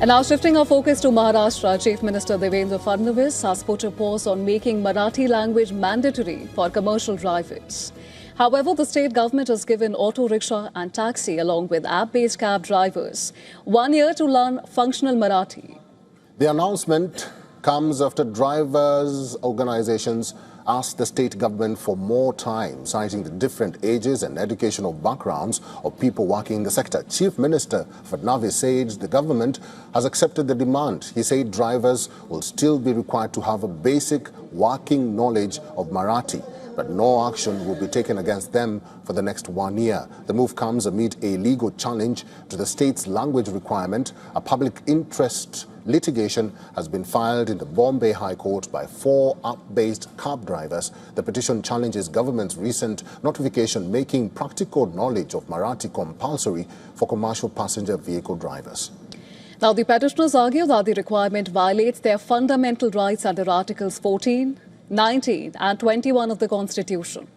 And now shifting our focus to Maharashtra, Chief Minister Devendra Fadnavis has put a pause on making Marathi language mandatory for commercial drivers. However, the state government has given auto-rickshaw and taxi along with app-based cab drivers 1 year to learn functional Marathi. The announcement comes after drivers' organizations asked the state government for more time, citing the different ages and educational backgrounds of people working in the sector. Chief Minister Fadnavis said the government has accepted the demand. He said drivers will still be required to have a basic working knowledge of Marathi, but no action will be taken against them for the next 1 year. The move comes amid a legal challenge to the state's language requirement. A public interest litigation has been filed in the Bombay High Court by 4 app-based cab drivers. The petition challenges government's recent notification making practical knowledge of Marathi compulsory for commercial passenger vehicle drivers. Now, the petitioners argue that the requirement violates their fundamental rights under Articles 14, 19 and 21 of the Constitution.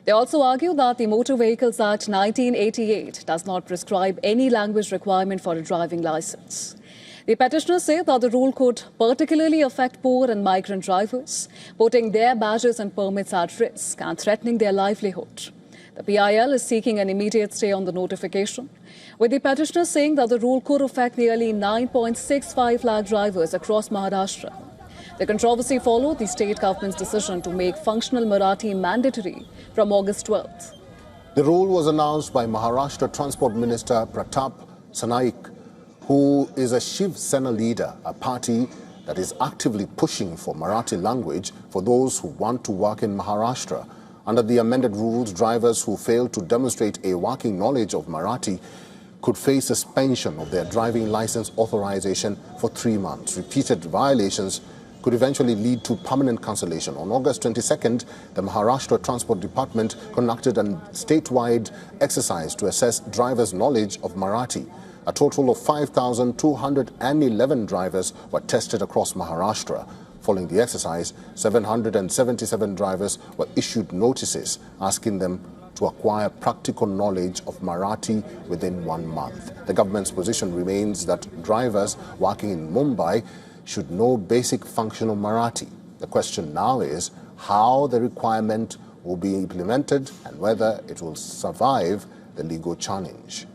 They also argue that the Motor Vehicles Act 1988 does not prescribe any language requirement for a driving license. The petitioners say that the rule could particularly affect poor and migrant drivers, putting their badges and permits at risk and threatening their livelihood. The PIL is seeking an immediate stay on the notification, with the petitioners saying that the rule could affect nearly 9.65 lakh drivers across Maharashtra. The controversy followed the state government's decision to make functional Marathi mandatory from August 12th. The rule was announced by Maharashtra Transport Minister Pratap Sanaik, who is a Shiv Sena leader, a party that is actively pushing for Marathi language for those who want to work in Maharashtra. Under the amended rules, drivers who fail to demonstrate a working knowledge of Marathi could face suspension of their driving license authorization for 3 months. Repeated violations could eventually lead to permanent cancellation. On August 22nd, the Maharashtra Transport Department conducted a statewide exercise to assess drivers' knowledge of Marathi. A total of 5,211 drivers were tested across Maharashtra. Following the exercise, 777 drivers were issued notices asking them to acquire practical knowledge of Marathi within 1 month. The government's position remains that drivers working in Mumbai should know basic functional Marathi. The question now is how the requirement will be implemented and whether it will survive the legal challenge.